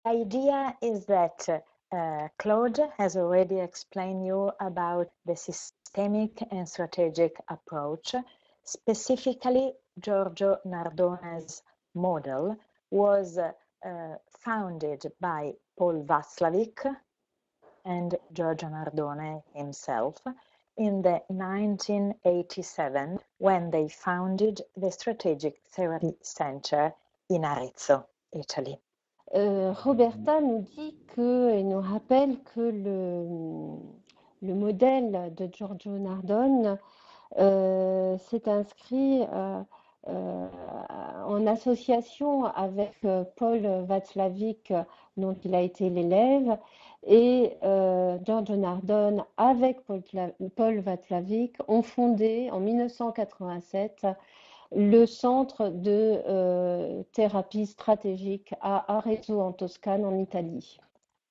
idea is that Claude has already explained you about the systemic and strategic approach. Specifically, Giorgio Nardone's model was founded by Paul Václavic and Giorgio Nardone himself in the 1987 when they founded the Strategic Therapy Center in Arezzo, Italy. Roberta nous dit et nous rappelle que le modèle de Giorgio Nardone s'est inscrit en association avec Paul Václavic, dont il a été l'élève, et Giorgio Nardone avec Paul Václavic ont fondé en 1987 le centre de thérapie stratégique à Arezzo en Toscane en Italie.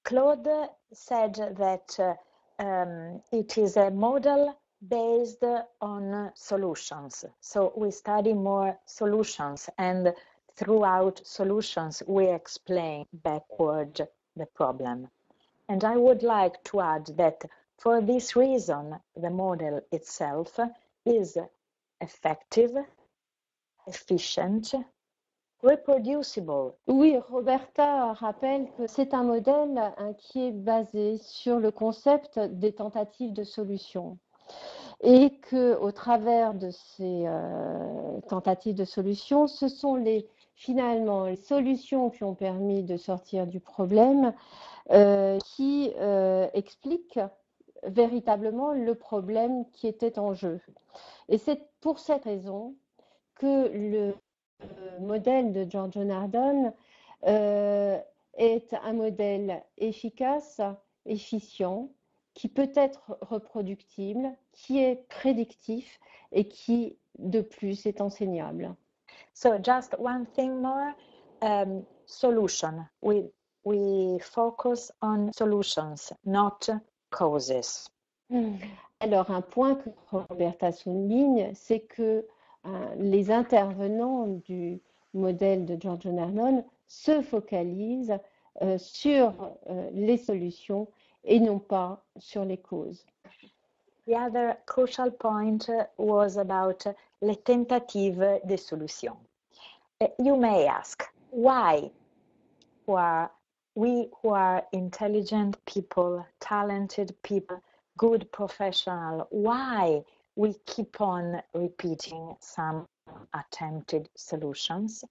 Claude said that it is a model based on solutions. So we study more solutions, and throughout solutions we explain backward the problem. And I would like to add that for this reason the model itself is effective, efficient, reproducible. Oui, Roberta rappelle que c'est un modèle qui est basé sur le concept des tentatives de solution et qu'au travers de ces tentatives de solution, ce sont finalement les solutions qui ont permis de sortir du problème qui expliquent véritablement le problème qui était en jeu. Et c'est pour cette raison que le modèle de Giorgio Nardone est un modèle efficace, efficient, qui peut être reproductible, qui est prédictif et qui, de plus, est enseignable. So just one thing more, solution. We focus on solutions, not causes. Alors, un point que Roberta souligne, c'est que les intervenants du modèle de Giorgio Nardone se focalisent sur les solutions et non pas sur les causes. The other crucial point was about les tentatives de solution. You may ask, why we who are intelligent people, talented people, good professional, why we keep on repeating some attempted solutions?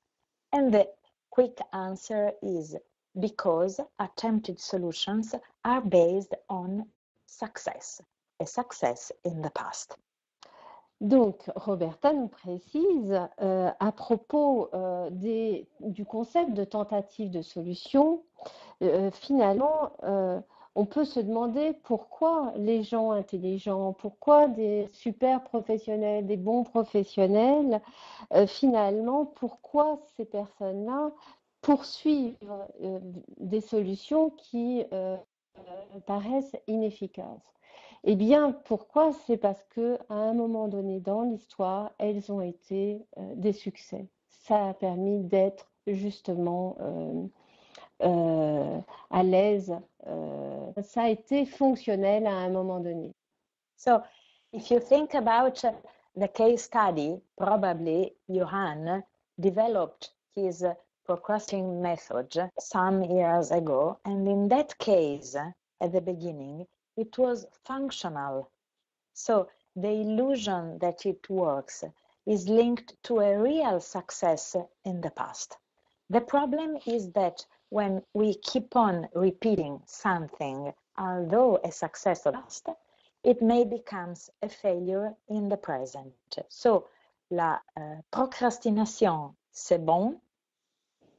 And the quick answer is because attempted solutions are based on success, a success in the past. Donc, Roberta nous précise à propos du concept de tentative de solution, finalement, on peut se demander pourquoi les gens intelligents, pourquoi des super professionnels, des bons professionnels, finalement, pourquoi ces personnes-là poursuivent des solutions qui paraissent inefficaces. Eh bien, pourquoi? C'est parce qu'à un moment donné dans l'histoire, elles ont été des succès. Ça a permis d'être justement à l'aise. Ça a été fonctionnel à un moment donné. So, if you think about the case study, probably Johann developed his procrastinating method some years ago, and in that case, at the beginning, it was functional. So the illusion that it works is linked to a real success in the past. The problem is that when we keep on repeating something, although a success in the past, it may become a failure in the present. So la procrastination, c'est bon,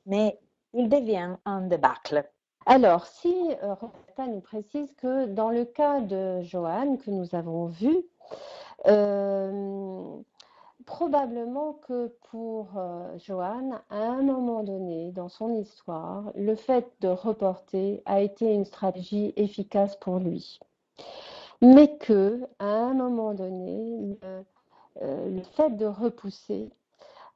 mais il devient un débâcle. Alors, si Roberta nous précise que dans le cas de Johan que nous avons vu, probablement que pour Johan, à un moment donné dans son histoire, le fait de reporter a été une stratégie efficace pour lui. Mais que, à un moment donné, le fait de repousser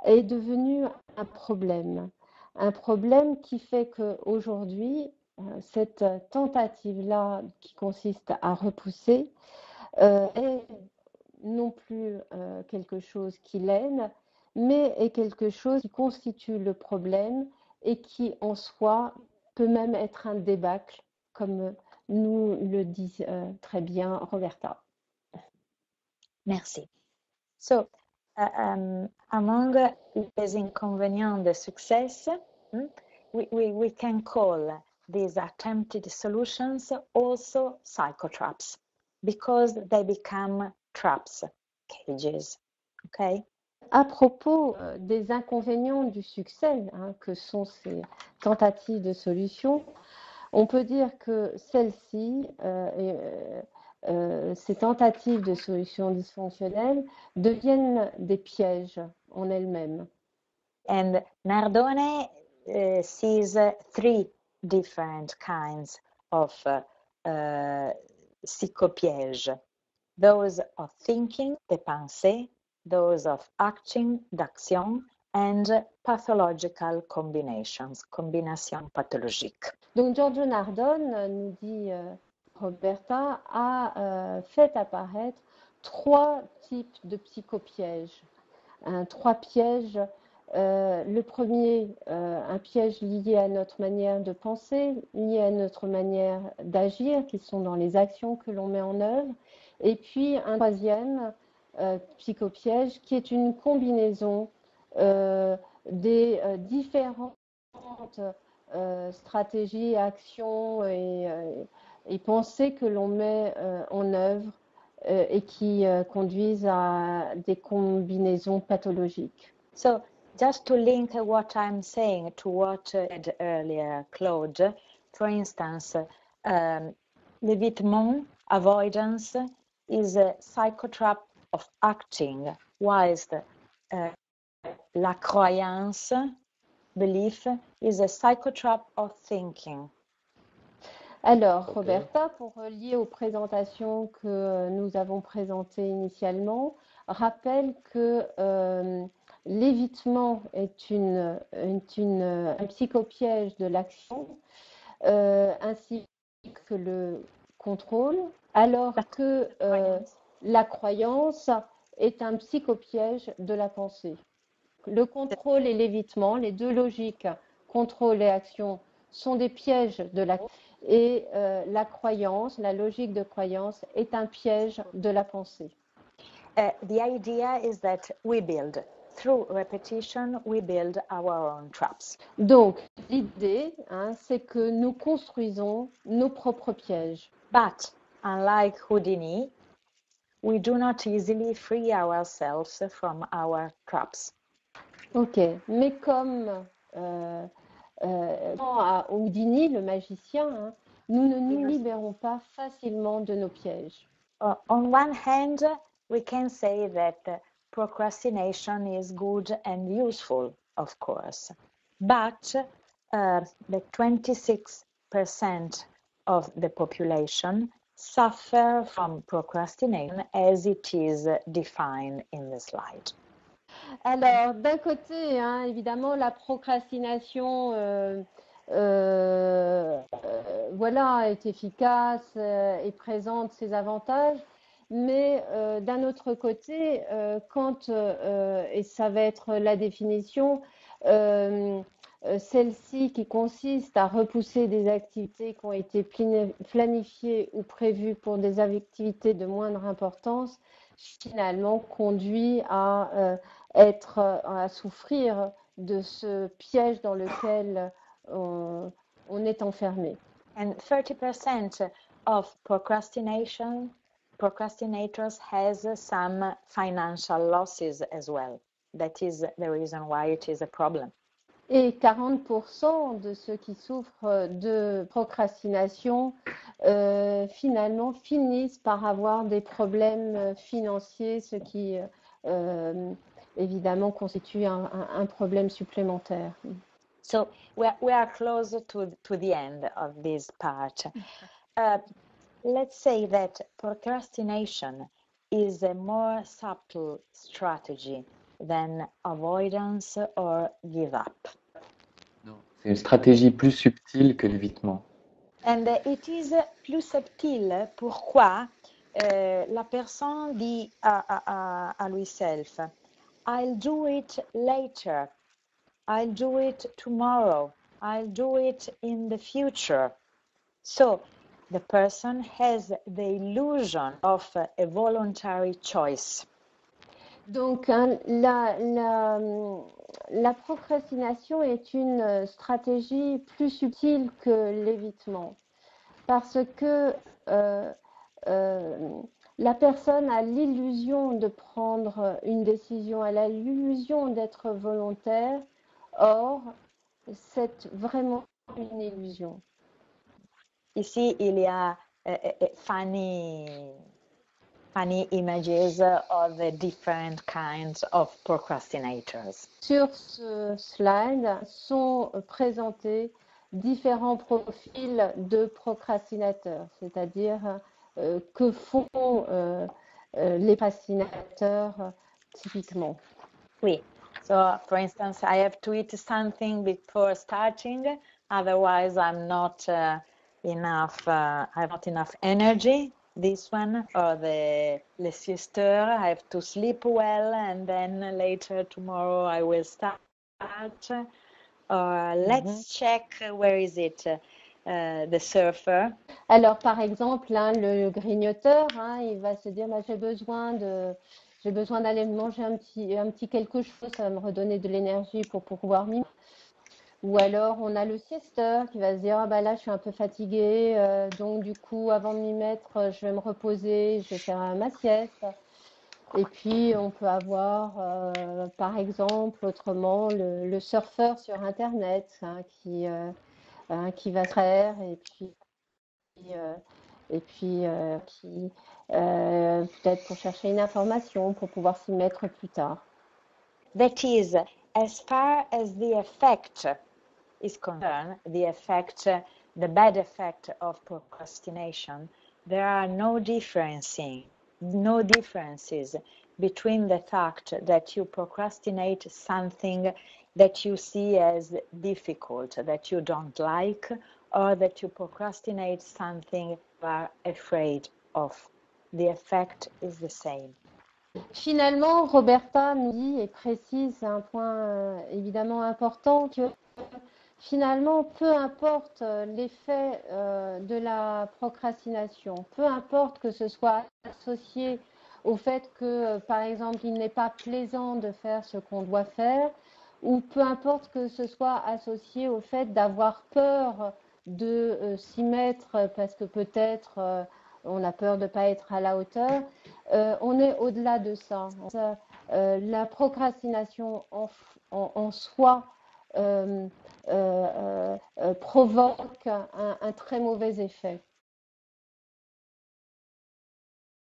est devenu un problème un problème qui fait qu'aujourd'hui, cette tentative-là qui consiste à repousser est non plus quelque chose qui l'aide, mais est quelque chose qui constitue le problème et qui en soi peut même être un débâcle, comme nous le dit très bien Roberta. Merci. So, among les inconvénients de success, we can call these attempted solutions also psychotraps because they become traps, cages. Okay? À propos des inconvénients du succès, que sont ces tentatives de solution, on peut dire que celles-ci, ces tentatives de solution dysfonctionnelles, deviennent des pièges en elles-mêmes. And Nardone sees three different kinds of psychopièges. Those of thinking, de pensée, those of acting, d'action, and pathological combinations, combinations pathologiques. Donc Giorgio Nardone, nous dit Roberta, a fait apparaître trois types de psychopièges. Trois pièges. Le premier, un piège lié à notre manière de penser, lié à notre manière d'agir, qui sont dans les actions que l'on met en œuvre. Et puis un troisième psychopiège qui est une combinaison des différentes stratégies, actions et pensées que l'on met en œuvre et qui conduisent à des combinaisons pathologiques. So, just to link what I'm saying to what said earlier Claude, for instance, l'évitement, avoidance, is a psychotrap of acting, whilst la croyance, belief, is a psychotrap of thinking. Alors, Roberta, pour lier aux présentations que nous avons présentées initialement, rappelle que l'évitement est un psychopiège de l'action, ainsi que le contrôle, alors que la croyance est un psychopiège de la pensée. Le contrôle et l'évitement, les deux logiques, contrôle et action, sont des pièges de l'action. Et la croyance, la logique de croyance, est un piège de la pensée. The idea is that we build, through repetition, we build our own traps. Donc, l'idée, c'est que nous construisons nos propres pièges. But, unlike Houdini, we do not easily free ourselves from our traps. Ok, mais comme à Houdini, le magicien, nous ne nous libérons pas facilement de nos pièges. On one hand, we can say that procrastination is good and useful, of course, but the 26% of the population suffer from procrastination as it is defined in the slide. Alors, d'un côté, évidemment, la procrastination voilà, est efficace et présente ses avantages, mais d'un autre côté, quand, et ça va être la définition, celle-ci qui consiste à repousser des activités qui ont été planifiées ou prévues pour des activités de moindre importance, finalement conduit à souffrir de ce piège dans lequel on est enfermé. And 30% of procrastinators has some financial losses as well. That is the reason why it is a problem. Et 40% de ceux qui souffrent de procrastination finalement finissent par avoir des problèmes financiers, ce qui évidemment constitue un problème supplémentaire. So we are close to the end of this part. Let's say that procrastination is a more subtle strategy than avoidance or give up. Non, C'est une stratégie plus subtile que l'évitement. And it is plus subtil. Pourquoi? La personne dit à lui-self, I'll do it later, I'll do it tomorrow, I'll do it in the future. So the person has the illusion of a voluntary choice. Donc, hein, la procrastination est une stratégie plus subtile que l'évitement parce que la personne a l'illusion de prendre une décision, elle a l'illusion d'être volontaire. Or, c'est vraiment une illusion. Ici, il y a funny images of the different kinds of procrastinators. Sur ce slide sont présentés différents profils de procrastinateurs, c'est-à-dire que font les procrastinateurs typiquement. Oui. So, for instance, I have to eat something before starting, otherwise I'm not enough. I have not enough energy. This one, or le siester, I have to sleep well, and then later tomorrow I will start. Let's check, where is it? The surfer. Alors, par exemple, hein, le grignoteur, hein, il va se dire, bah, j'ai besoin d'aller manger un petit quelque chose, ça va me redonner de l'énergie pour pouvoir m'y mettre. Ou alors, on a le siesteur qui va se dire, ah, bah, là, je suis un peu fatiguée, donc du coup, avant de m'y mettre, je vais me reposer, je vais faire ma sieste. Et puis, on peut avoir, par exemple, autrement, le surfeur sur Internet hein, qui va se faire et puis qui peut-être pour chercher une information, pour pouvoir s'y mettre plus tard. That is, as far as the effect is concerned, the bad effect of procrastination, there are no differences between the fact that you procrastinate something that you see as difficult, that you don't like, or that you procrastinate something you are afraid of. The effect is the same. Finalement, Roberta nous dit et précise, c'est un point évidemment important, que finalement, peu importe l'effet de la procrastination, peu importe que ce soit associé au fait que, par exemple, il n'est pas plaisant de faire ce qu'on doit faire, ou peu importe que ce soit associé au fait d'avoir peur de s'y mettre parce que peut-être on a peur de ne pas être à la hauteur, on est au-delà de ça. La procrastination en soi provoque un très mauvais effet.